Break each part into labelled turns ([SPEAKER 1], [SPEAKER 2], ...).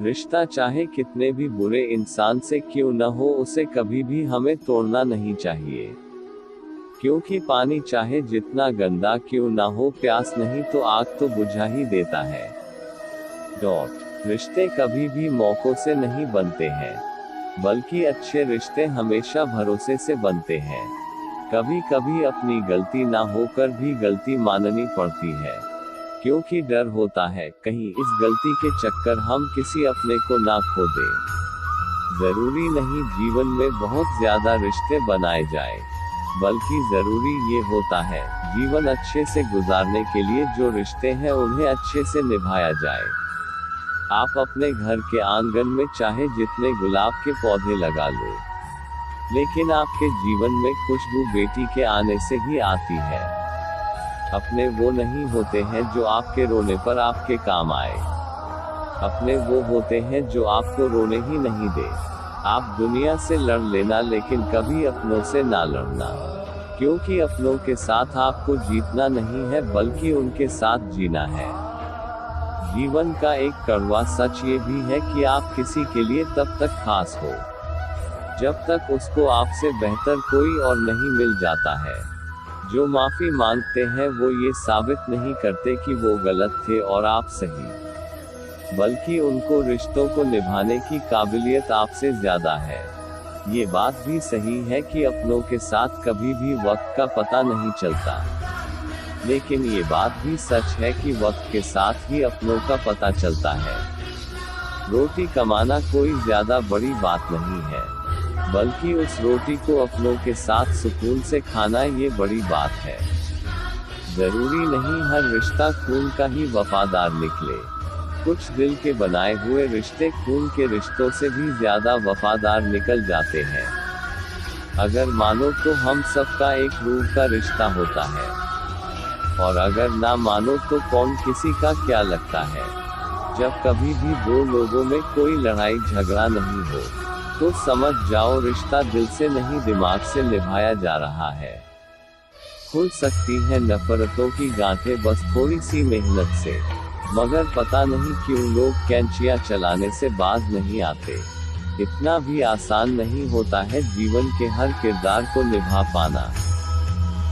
[SPEAKER 1] रिश्ता चाहे कितने भी बुरे इंसान से क्यों न हो, उसे कभी भी हमें तोड़ना नहीं चाहिए। क्योंकि पानी चाहे जितना गंदा क्यों ना हो, प्यास नहीं तो आग तो बुझा ही देता है। रिश्ते कभी भी मौकों से नहीं बनते हैं, बल्कि अच्छे रिश्ते हमेशा भरोसे से बनते हैं। कभी कभी अपनी गलती ना होकर भी गलती माननी पड़ती है, क्योंकि डर होता है कहीं इस गलती के चक्कर हम किसी अपने को ना खो दें। जरूरी नहीं जीवन में बहुत ज्यादा रिश्ते बनाए जाए, बल्कि जरूरी ये होता है जीवन अच्छे से गुजारने के लिए जो रिश्ते हैं उन्हें अच्छे से निभाया जाए। आप अपने घर के आंगन में चाहे जितने गुलाब के पौधे लगा लो, लेकिन आपके जीवन में खुशबू बेटी के आने से ही आती है। अपने वो नहीं होते हैं जो आपके रोने पर आपके काम आए, अपने वो होते हैं जो आपको रोने ही नहीं दे। आप दुनिया से लड़ लेना, लेकिन कभी अपनों से ना लड़ना, क्योंकि अपनों के साथ आपको जीतना नहीं है बल्कि उनके साथ जीना है। जीवन का एक कड़वा सच ये भी है कि आप किसी के लिए तब तक खास हो जब तक उसको आपसे बेहतर कोई और नहीं मिल जाता है। जो माफी मांगते हैं वो ये साबित नहीं करते कि वो गलत थे और आप सही, बल्कि उनको रिश्तों को निभाने की काबिलियत आपसे ज्यादा है। ये बात भी सही है कि अपनों के साथ कभी भी वक्त का पता नहीं चलता, लेकिन ये बात भी सच है कि वक्त के साथ ही अपनों का पता चलता है। रोटी कमाना कोई ज्यादा बड़ी बात नहीं है, बल्कि उस रोटी को अपनों के साथ सुकून से खाना ये बड़ी बात है। जरूरी नहीं हर रिश्ता खून का ही वफादार निकले। कुछ दिल के बनाए हुए रिश्ते खून के रिश्तों से भी ज्यादा वफादार निकल जाते हैं। अगर मानो तो हम सबका एक रूह का रिश्ता होता है, और अगर ना मानो तो कौन किसी का क्या लगता है। जब कभी भी दो लोगों में कोई लड़ाई झगड़ा नहीं हो, तो समझ जाओ रिश्ता दिल से नहीं दिमाग से निभाया जा रहा है। खुल सकती है नफरतों की गांठें बस थोड़ी सी मेहनत से, मगर पता नहीं क्यों लोग कैंचियां चलाने से बाज नहीं आते। इतना भी आसान नहीं होता है जीवन के हर किरदार को निभा पाना।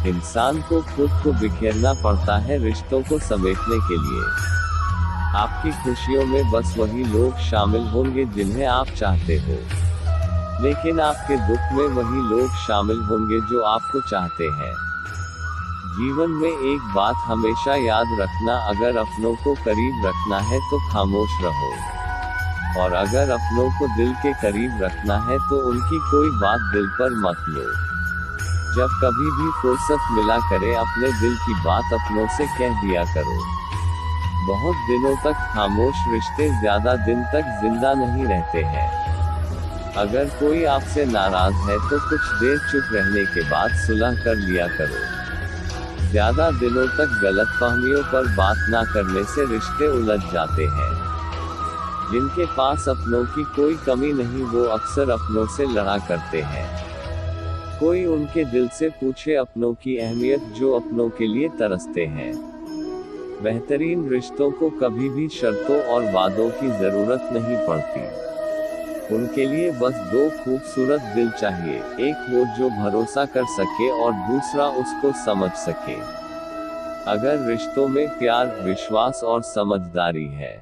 [SPEAKER 1] इंसान को खुद को बिखेरना पड़ता है रिश्तों को समेटने के लिए। आपकी खुशियों में बस वही लोग शामिल होंगे जिन्हें आप चाहते हो, लेकिन आपके दुख में वही लोग शामिल होंगे जो आपको चाहते हैं। जीवन में एक बात हमेशा याद रखना, अगर अपनों को करीब रखना है तो खामोश रहो, और अगर अपनों को दिल के करीब रखना है तो उनकी कोई बात दिल पर मत लो। जब कभी भी फुर्सत मिला करे अपने दिल की बात अपनों से कह दिया करो। बहुत दिनों तक खामोश रिश्ते ज्यादा दिन तक जिंदा नहीं रहते हैं। अगर कोई आपसे नाराज है तो कुछ देर चुप रहने के बाद सुलह कर लिया करो। ज्यादा दिनों तक गलतफहमियों पर बात ना करने से रिश्ते उलझ जाते हैं। जिनके पास अपनों की कोई कमी नहीं वो अक्सर अपनों से लड़ा करते हैं। कोई उनके दिल से पूछे अपनों की अहमियत जो अपनों के लिए तरसते हैं। बेहतरीन रिश्तों को कभी भी शर्तों और वादों की जरूरत नहीं पड़ती। उनके लिए बस दो खूबसूरत दिल चाहिए, एक वो जो भरोसा कर सके और दूसरा उसको समझ सके। अगर रिश्तों में प्यार, विश्वास और समझदारी है,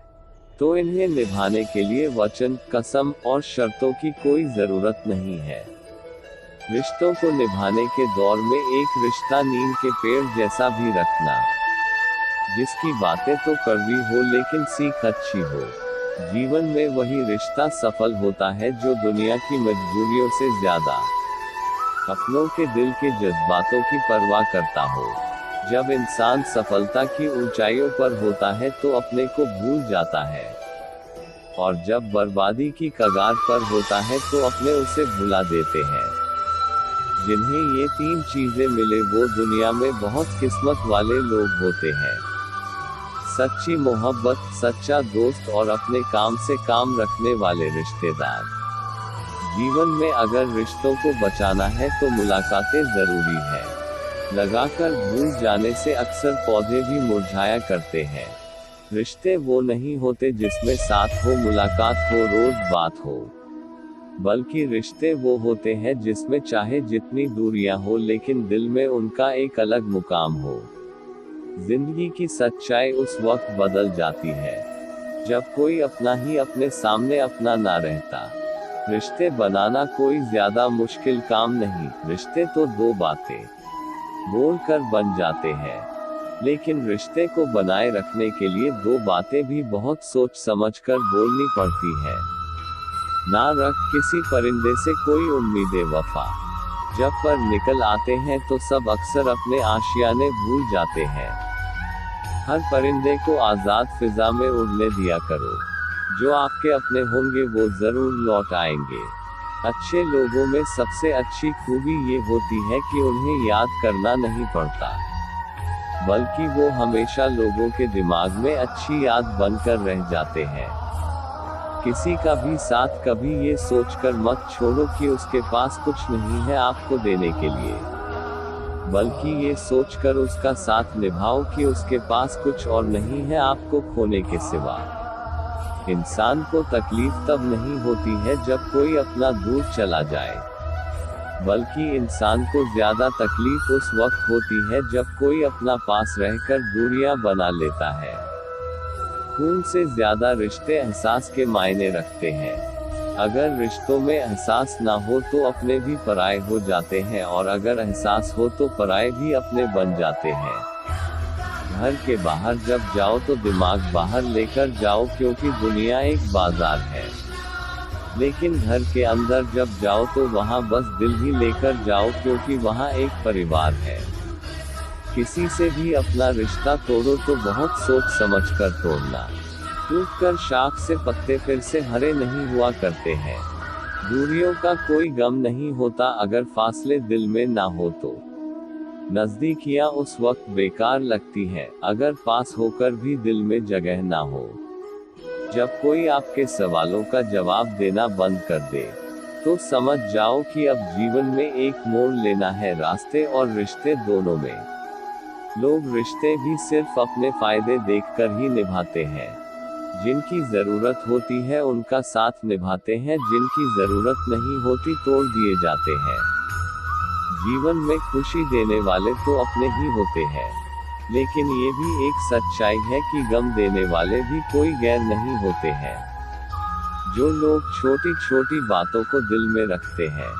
[SPEAKER 1] तो इन्हें निभाने के लिए वचन, कसम और शर्तों की कोई जरूरत नहीं है। रिश्तों को निभाने के दौर में एक रिश्ता नीम के पेड़ जैसा भी रखना, जिसकी बातें तो कड़वी हो लेकिन सीख अच्छी हो। जीवन में वही रिश्ता सफल होता है जो दुनिया की मजबूरियों से ज्यादा अपनों के दिल के जज्बातों की परवाह करता हो। जब इंसान सफलता की ऊंचाइयों पर होता है तो अपने को भूल जाता है, और जब बर्बादी की कगार पर होता है तो अपने उसे भुला देते हैं। जिन्हें ये तीन चीजें मिले वो दुनिया में बहुत किस्मत वाले लोग होते हैं। सच्ची मोहब्बत, सच्चा दोस्त और अपने काम से काम रखने वाले रिश्तेदार। जीवन में अगर रिश्तों को बचाना है तो मुलाकातें जरूरी है। लगाकर भूल जाने से अक्सर पौधे भी मुरझाया करते हैं। रिश्ते वो नहीं होते जिसमें साथ हो, मुलाकात हो, रोज बात हो, बल्कि रिश्ते वो होते हैं जिसमें चाहे जितनी दूरियां हो लेकिन दिल में उनका एक अलग मुकाम हो। जिंदगी की सच्चाई उस वक्त बदल जाती है जब कोई अपना ही अपने सामने अपना ना रहता। रिश्ते बनाना कोई ज्यादा मुश्किल काम नहीं, रिश्ते तो दो बातें बोलकर बन जाते हैं, लेकिन रिश्ते को बनाए रखने के लिए दो बातें भी बहुत सोच समझकर बोलनी पड़ती है। ना रख किसी परिंदे से कोई उम्मीदें वफा, जब पर निकल आते हैं तो सब अक्सर अपने आशियाने भूल जाते हैं। हर परिंदे को आजाद फिजा में उड़ने दिया करो, जो आपके अपने होंगे वो जरूर लौट आएंगे। अच्छे लोगों में सबसे अच्छी खूबी ये होती है कि उन्हें याद करना नहीं पड़ता, बल्कि वो हमेशा लोगों के दिमाग में अच्छी याद बनकर रह जाते हैं। किसी का भी साथ कभी ये सोचकर मत छोड़ो कि उसके पास कुछ नहीं है आपको देने के लिए, बल्कि ये सोचकर उसका साथ निभाओ कि उसके पास कुछ और नहीं है आपको खोने के सिवा। इंसान को तकलीफ तब नहीं होती है जब कोई अपना दूर चला जाए, बल्कि इंसान को ज्यादा तकलीफ उस वक्त होती है जब कोई अपना पास रहकर दूरियां बना लेता है। खून से ज्यादा रिश्ते एहसास के मायने रखते हैं। अगर रिश्तों में एहसास ना हो तो अपने भी पराये हो जाते हैं, और अगर एहसास हो तो पराये भी अपने बन जाते हैं। घर के बाहर जब जाओ तो दिमाग बाहर लेकर जाओ, क्योंकि दुनिया एक बाजार है, लेकिन घर के अंदर जब जाओ तो वहाँ बस दिल ही लेकर जाओ, क्योंकि वहाँ एक परिवार है। किसी से भी अपना रिश्ता तोड़ो तो बहुत सोच समझ कर तोड़ना। टूटकर शाख से पत्ते फिर से हरे नहीं हुआ करते हैं। दूरियों का कोई गम नहीं होता अगर फासले दिल में ना हो तो। नजदीकियां उस वक्त बेकार लगती हैं अगर पास होकर भी दिल में जगह ना हो। जब कोई आपके सवालों का जवाब देना बंद कर दे तो समझ जाओ कि अब जीवन में एक मोड़ लेना है, रास्ते और रिश्ते दोनों में। लोग रिश्ते भी सिर्फ अपने फायदे देखकर ही निभाते हैं। जिनकी जरूरत होती है उनका साथ निभाते हैं, जिनकी जरूरत नहीं होती तोड़ दिए जाते हैं। जीवन में खुशी देने वाले तो अपने ही होते हैं, लेकिन ये भी एक सच्चाई है कि गम देने वाले भी कोई गैर नहीं होते हैं। जो लोग छोटी छोटी बातों को दिल में रखते हैं,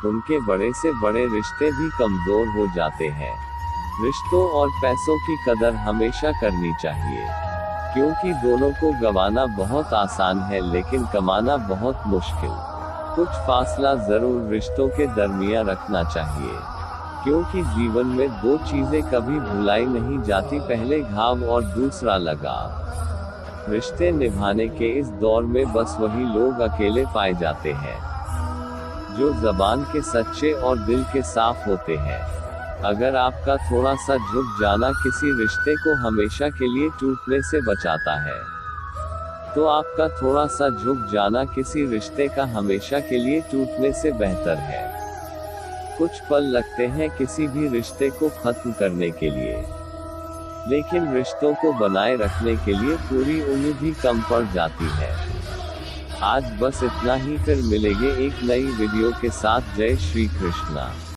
[SPEAKER 1] उनके बड़े से बड़े रिश्ते भी कमजोर हो जाते हैं। रिश्तों और पैसों की कदर हमेशा करनी चाहिए, क्योंकि दोनों को गंवाना बहुत आसान है लेकिन कमाना बहुत मुश्किल। कुछ फासला जरूर रिश्तों के दरमियान रखना चाहिए, क्योंकि जीवन में दो चीजें कभी भुलाई नहीं जाती, पहले घाव और दूसरा लगाव। रिश्ते निभाने के इस दौर में बस वही लोग अकेले पाए जाते हैं जो जबान के सच्चे और दिल के साफ होते हैं। अगर आपका थोड़ा सा झुक जाना किसी रिश्ते को हमेशा के लिए टूटने से बचाता है, तो आपका थोड़ा सा झुक जाना किसी रिश्ते का हमेशा के लिए टूटने से बेहतर है। कुछ पल लगते हैं किसी भी रिश्ते को खत्म करने के लिए, लेकिन रिश्तों को बनाए रखने के लिए पूरी उम्र भी कम पड़ जाती है। आज बस इतना ही, फिर मिलेंगे एक नई वीडियो के साथ। जय श्री कृष्णा।